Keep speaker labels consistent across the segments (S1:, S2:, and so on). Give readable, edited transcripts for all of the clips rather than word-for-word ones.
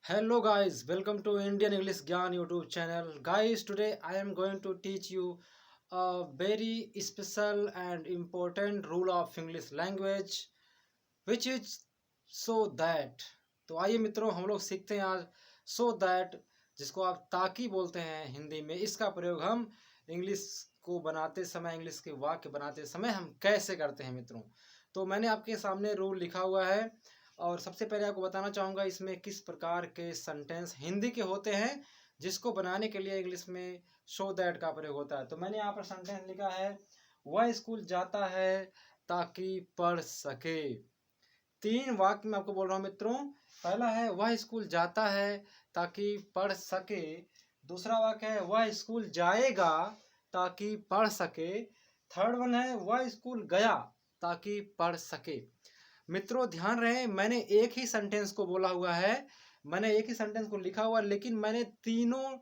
S1: Hello guys, welcome to Indian English Gyan YouTube channel. Guys, today I am going to teach you a very special and important rule of English language which is so that. तो आइए मित्रों हम लोग सीखते हैं आज so that, जिसको आप ताकि बोलते हैं हिंदी में। इसका प्रयोग हम इंग्लिश को बनाते समय, इंग्लिश के वाक्य बनाते समय हम कैसे करते हैं मित्रों। तो मैंने आपके सामने रूल लिखा हुआ है और सबसे पहले आपको बताना चाहूँगा इसमें किस प्रकार के सेंटेंस हिंदी के होते हैं जिसको बनाने के लिए इंग्लिश में शो दैट का प्रयोग होता है। तो मैंने यहाँ पर सेंटेंस लिखा है, वह स्कूल जाता है ताकि पढ़ सके। तीन वाक्य मैं आपको बोल रहा हूँ मित्रों। पहला है वह स्कूल जाता है ताकि पढ़ सके। दूसरा वाक्य है वह स्कूल जाएगा ताकि पढ़ सके। थर्ड वन है वह स्कूल गया ताकि पढ़ सके। मित्रों ध्यान रहे, मैंने एक ही सेंटेंस को बोला हुआ है, मैंने एक ही सेंटेंस को लिखा हुआ है, लेकिन मैंने तीनों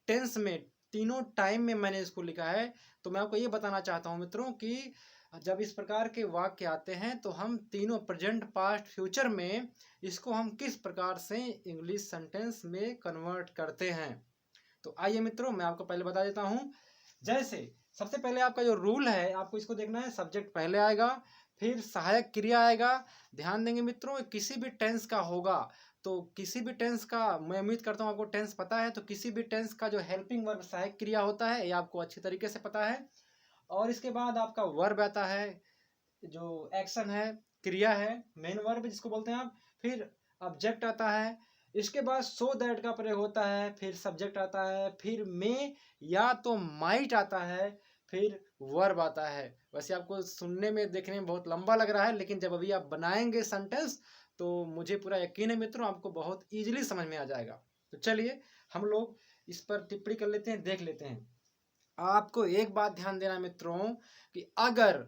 S1: टेंस में, तीनों टाइम में मैंने इसको लिखा है। तो मैं आपको ये बताना चाहता हूँ मित्रों कि जब इस प्रकार के वाक्य आते हैं तो हम तीनों प्रेजेंट, पास्ट, फ्यूचर में इसको हम किस प्रकार से इंग्लिश सेंटेंस में कन्वर्ट करते हैं। तो आइए मित्रों मैं आपको पहले बता देता हूँ। जैसे सबसे पहले आपका जो रूल है आपको इसको देखना है, सब्जेक्ट पहले आएगा, फिर सहायक क्रिया आएगा। ध्यान देंगे मित्रों, किसी भी टेंस का होगा तो किसी भी टेंस का, मैं उम्मीद करता हूँ आपको टेंस पता है, तो किसी भी टेंस का जो हेल्पिंग वर्ब सहायक क्रिया होता है ये आपको अच्छी तरीके से पता है। और इसके बाद आपका वर्ब आता है, जो एक्शन है, क्रिया है, मेन वर्ब जिसको बोलते हैं आप। फिर ऑब्जेक्ट आता है, इसके बाद सो दैट का प्रयोग होता है, फिर सब्जेक्ट आता है, फिर मे या तो माइट आता है, फिर वर्ब आता है। वैसे आपको सुनने में, देखने में बहुत लंबा लग रहा है, लेकिन जब अभी आप बनाएंगे सेंटेंस तो मुझे पूरा यकीन है मित्रों आपको बहुत इजीली समझ में आ जाएगा। तो चलिए हम लोग इस पर टिप्पणी कर लेते हैं, देख लेते हैं। आपको एक बात ध्यान देना मित्रों कि अगर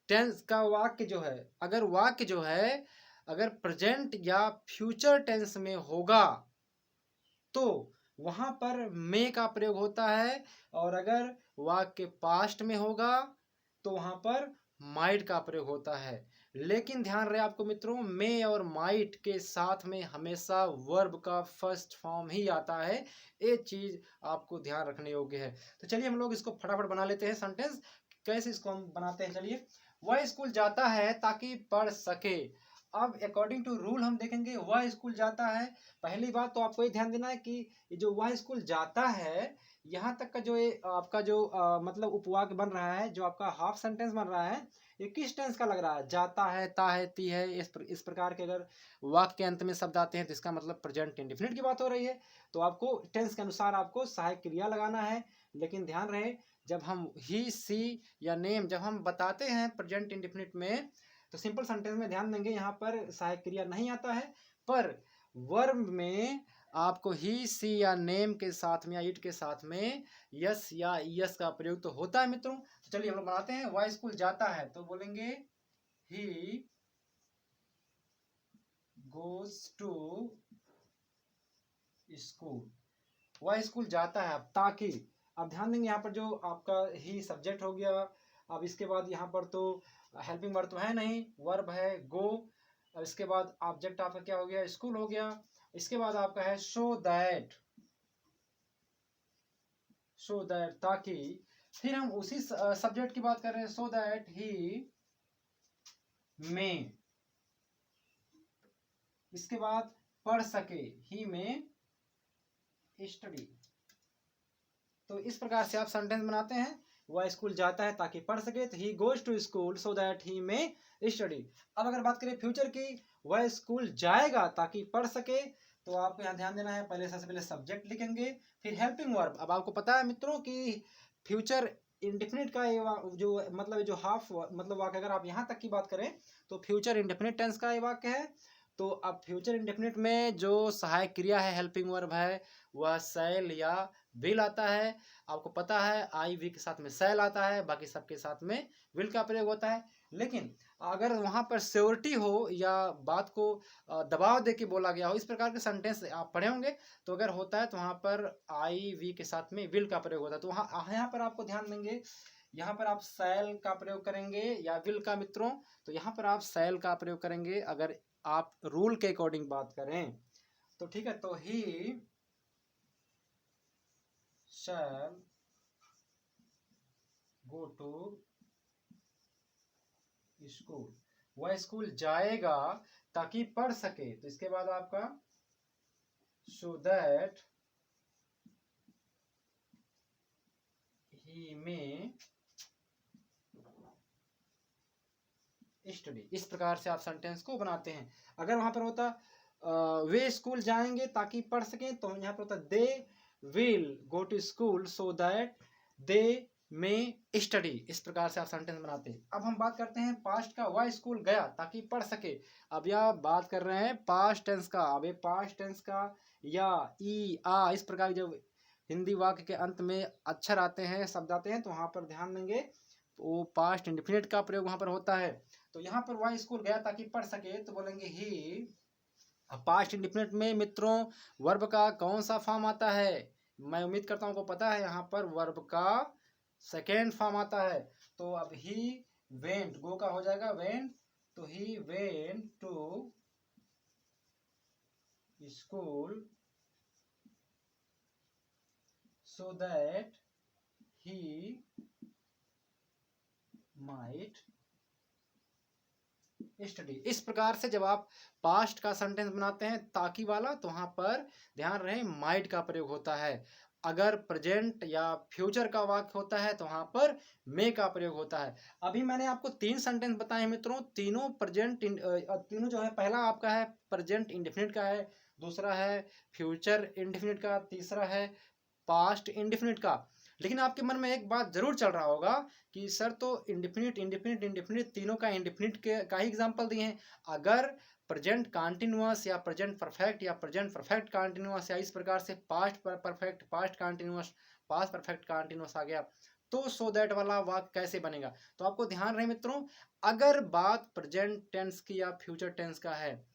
S1: टेंस का वाक्य जो है, अगर वाक्य जो है अगर प्रेजेंट या फ्यूचर टेंस में होगा तो वहां पर मे का प्रयोग होता है, और अगर वाक्य पास्ट में होगा तो वहां पर माइट का प्रयोग होता है। लेकिन ध्यान रहे आपको मित्रों, मे और माइट के साथ में हमेशा वर्ब का फर्स्ट फॉर्म ही आता है। ये चीज आपको ध्यान रखने योग्य है। तो चलिए हम लोग इसको फटाफट बना लेते हैं सेंटेंस। कैसे इसको हम बनाते हैं, चलिए। वह स्कूल जाता है ताकि पढ़ सके। अब अकॉर्डिंग टू रूल हम देखेंगे, वह स्कूल जाता है। पहली बात तो आपको ये ध्यान देना है कि जो वह स्कूल जाता है, यहाँ तक का जो ये आपका जो मतलब उपवाक्य बन रहा है, जो आपका हाफ सेंटेंस बन रहा है, ये किस टेंस का लग रहा है? जाता है, ता है, ती है, इस प्रकार के अगर वाक्य के अंत में शब्द आते हैं तो इसका मतलब प्रेजेंट इंडेफिनिट की बात हो रही है। तो आपको टेंस के अनुसार आपको सहायक क्रिया लगाना है। लेकिन ध्यान रहे, जब हम ही, सी या नेम जब हम बताते हैं प्रेजेंट इंडेफिनिट में तो सिंपल सेंटेंस में ध्यान देंगे यहाँ पर सहायक क्रिया नहीं आता है, पर वर्ब में आपको ही, सी या नेम के साथ में या इट के साथ में यस या यस का प्रयोग तो होता है मित्रों। तो चलिए हम लोग बनाते हैं। वह स्कूल जाता है तो बोलेंगे ही गोज टू स्कूल। वह स्कूल जाता है। अब ताकि, अब ध्यान देंगे यहाँ पर जो आपका ही सब्जेक्ट हो गया। अब इसके बाद यहाँ पर तो हेल्पिंग वर्ब तो है नहीं, वर्ब है गो। और इसके बाद ऑब्जेक्ट आपका क्या हो गया? स्कूल हो गया। इसके बाद आपका है शो दैट, सो दैट ताकि। फिर हम उसी सब्जेक्ट की बात कर रहे हैं, सो दैट ही में। इसके बाद पढ़ सके, ही में स्टडी। तो इस प्रकार से आप सेंटेंस बनाते हैं। वह स्कूल जाता है ताकि पढ़ सके, तो he goes to school so that he may study. अब अगर बात करें फ्यूचर की, वह स्कूल जाएगा ताकि पढ़ सके, तो आपको यहाँ ध्यान देना है, पहले सबसे पहले सब्जेक्ट लिखेंगे, फिर हेल्पिंग वर्ब। अब आपको पता है मित्रों कि फ्यूचर इंडेफिनिट का ये जो मतलब जो हाफ मतलब वाक्य, अगर आप यहाँ तक की बात करें तो फ्यूचर इंडेफिनिट टेंस का ये वाक्य है। तो अब फ्यूचर इंडेफिनिट में जो सहायक क्रिया है, हेल्पिंग वर्ब है, वह सैल या विल आता है। आपको पता है आई वी के साथ में सैल आता है, बाकी सबके साथ में विल का प्रयोग होता है। लेकिन अगर वहाँ पर श्योरिटी हो या बात को दबाव दे के बोला गया हो, इस प्रकार के सेंटेंस आप पढ़े होंगे, तो अगर होता है तो वहाँ पर आई वी के साथ में विल का प्रयोग होता है। तो वहाँ यहाँ पर आपको ध्यान देंगे, यहाँ पर आप सैल का प्रयोग करेंगे या विल का मित्रों, तो यहाँ पर आप सैल का प्रयोग करेंगे अगर आप रूल के अकॉर्डिंग बात करें। तो ठीक है, तो ही शैल गो टू स्कूल, वह स्कूल जाएगा ताकि पढ़ सके। तो इसके बाद आपका सो दैट ही में स्टडी। इस प्रकार से आप सेंटेंस को बनाते हैं। अगर वहां पर होता वे स्कूल जाएंगे ताकि पढ़ सकें, तो यहाँ पर होता they will go to school so that they may study. इस प्रकार से आप सेंटेंस बनाते हैं। अब हम बात करते हैं पास्ट का, वह स्कूल गया ताकि पढ़ सके। अब यह बात कर रहे हैं पास्ट टेंस का। अब ये पास्ट टेंस का या ई आ इस प्रकार जब हिंदी वाक्य के अंत में अक्षर आते हैं, शब्द आते हैं, तो वहां पर ध्यान देंगे वो पास्ट इंडेफिनिट का प्रयोग वहां पर होता है। तो यहाँ पर वह स्कूल गया ताकि पढ़ सके, तो बोलेंगे ही। पास्ट इंडेफिनिट में मित्रों वर्ब का कौन सा फॉर्म आता है? मैं उम्मीद करता हूँ को पता है, यहाँ पर वर्ब का सेकेंड फॉर्म आता है। तो अब ही वेंट, गो का हो जाएगा वेंट, तो he went to school so that he might study. इस प्रकार से जब आप पास्ट का सेंटेंस बनाते हैं ताकि वाला, तो वहां पर ध्यान रहे माइट का प्रयोग होता है। अगर प्रेजेंट या फ्यूचर का वाक्य होता है तो वहां पर मे का प्रयोग होता है। अभी मैंने आपको 3 सेंटेंस बताए हैं मित्रों, तीनों प्रेजेंट, तीनों जो है, पहला आपका है प्रेजेंट इंडेफिनिट का है, दूसरा है फ्यूचर इंडेफिनिट का, तीसरा है पास्ट इंडेफिनिट का। लेकिन आपके मन में एक बात जरूर चल रहा होगा कि सर तो इंडेफिनिट इंडेफिनिट इंडेफिनिट तीनों का इंडेफिनिट के का ही एग्जांपल दिए हैं। अगर प्रेजेंट कॉन्टिन्यूअस या प्रेजेंट परफेक्ट या प्रेजेंट परफेक्ट कॉन्टिन्यूअस या इस प्रकार से past perfect past continuous past perfect continuous आ गया, तो सो दैट वाला वाक्य कैसे बनेगा? तो आपको ध्यान रहे मित्रों, अगर बात प्रेजेंट टेंस की या फ्यूचर टेंस का है,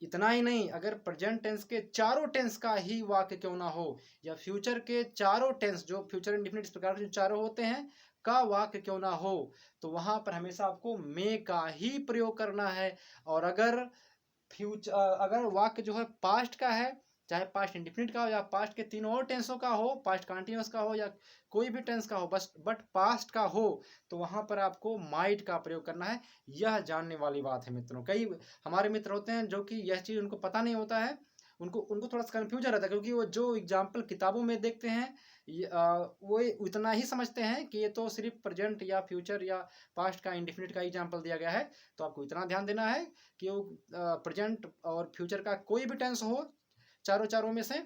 S1: इतना ही नहीं, अगर प्रेजेंट टेंस के चारों टेंस का ही वाक्य क्यों ना हो, या फ्यूचर के चारों टेंस जो फ्यूचर इंडेफिनिट इस प्रकार के जो चारों होते हैं का वाक्य क्यों ना हो, तो वहां पर हमेशा आपको मे का ही प्रयोग करना है। और अगर फ्यूचर अगर वाक्य जो है पास्ट का है, चाहे पास्ट इंडेफिनिट का हो या पास्ट के तीनों और टेंसों का हो, पास्ट कंटिन्यूअस का हो या कोई भी टेंस का हो, बस बट पास्ट का हो, तो वहां पर आपको माइट का प्रयोग करना है। यह जानने वाली बात है मित्रों। कई हमारे मित्र होते हैं जो कि यह चीज उनको पता नहीं होता है, उनको उनको थोड़ा सा कन्फ्यूजन रहता है, क्योंकि वो जो एग्जाम्पल किताबों में देखते हैं वो उतना ही समझते हैं कि ये तो सिर्फ प्रेजेंट या फ्यूचर या पास्ट का इंडेफिनिट का एग्जाम्पल दिया गया है। तो आपको इतना ध्यान देना है कि वो प्रेजेंट और फ्यूचर का कोई भी टेंस हो चारों चारों में से,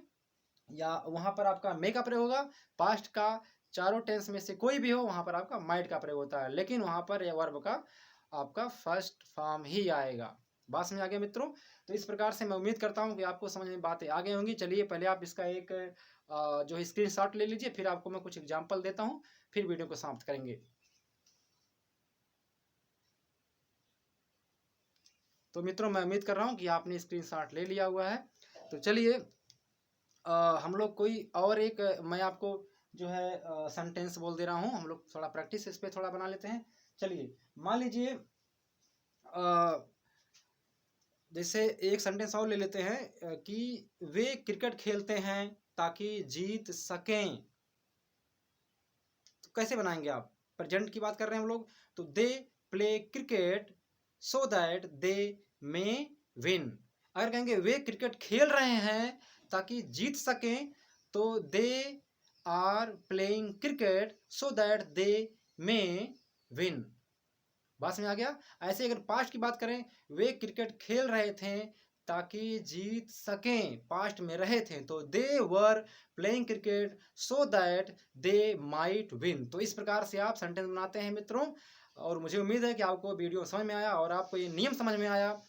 S1: या वहां पर आपका मे का प्रयोग होगा। पास्ट का चारों टेंस में से कोई भी हो, वहां पर आपका माइट का प्रयोग होता है, लेकिन वहां पर वर्ब का आपका फर्स्ट फॉर्म ही आएगा। बात समझ आ गया मित्रों? तो इस प्रकार से मैं उम्मीद करता हूँ कि आपको समझ में बातें आ गई होंगी। चलिए पहले आप इसका एक जो है स्क्रीनशॉट ले लीजिए, फिर आपको मैं कुछ एग्जांपल देता हूँ, फिर वीडियो को समाप्त करेंगे। तो मित्रों मैं उम्मीद कर रहा हूँ कि आपने स्क्रीनशॉट ले लिया हुआ है। तो चलिए हम लोग कोई और एक मैं आपको जो है सेंटेंस बोल दे रहा हूँ, हम लोग थोड़ा प्रैक्टिस इस पर थोड़ा बना लेते हैं। चलिए मान लीजिए जैसे एक सेंटेंस और ले लेते हैं कि वे क्रिकेट खेलते हैं ताकि जीत सकें। तो कैसे बनाएंगे आप? प्रेजेंट की बात कर रहे हैं हम लोग, तो they play cricket so that they may win. अगर कहेंगे वे क्रिकेट खेल रहे हैं ताकि जीत सकें, तो they are playing cricket so that they may win. बात समझ आ गया? ऐसे अगर पास्ट की बात करें, वे क्रिकेट खेल रहे थे ताकि जीत सकें, पास्ट में रहे थे, तो they were playing cricket so that they might win. तो इस प्रकार से आप सेंटेंस बनाते हैं मित्रों। और मुझे उम्मीद है कि आपको वीडियो समझ में आया और आपको ये नियम समझ में आया।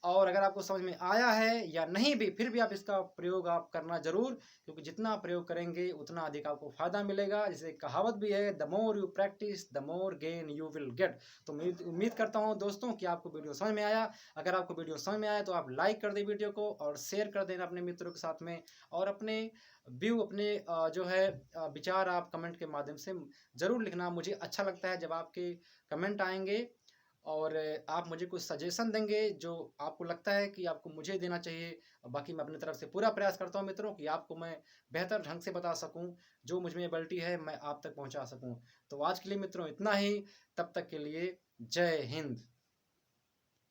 S1: और अगर आपको समझ में आया है या नहीं भी, फिर भी आप इसका प्रयोग आप करना जरूर, क्योंकि जितना प्रयोग करेंगे उतना अधिक आपको फायदा मिलेगा। जैसे कहावत भी है, the more you practice the more gain you will get. तो मैं उम्मीद करता हूँ दोस्तों कि आपको वीडियो समझ में आया। अगर आपको वीडियो समझ में आया तो आप लाइक कर दें वीडियो को और शेयर कर देना अपने मित्रों के साथ में, और अपने व्यू अपने जो है विचार आप कमेंट के माध्यम से जरूर लिखना। मुझे अच्छा लगता है जब आपके कमेंट आएंगे और आप मुझे कुछ सजेशन देंगे जो आपको लगता है कि आपको मुझे देना चाहिए। बाकी मैं अपनी तरफ से पूरा प्रयास करता हूँ मित्रों कि आपको मैं बेहतर ढंग से बता सकूँ, जो मुझ में एबिलिटी है मैं आप तक पहुँचा सकूँ। तो आज के लिए मित्रों इतना ही, तब तक के लिए जय हिंद।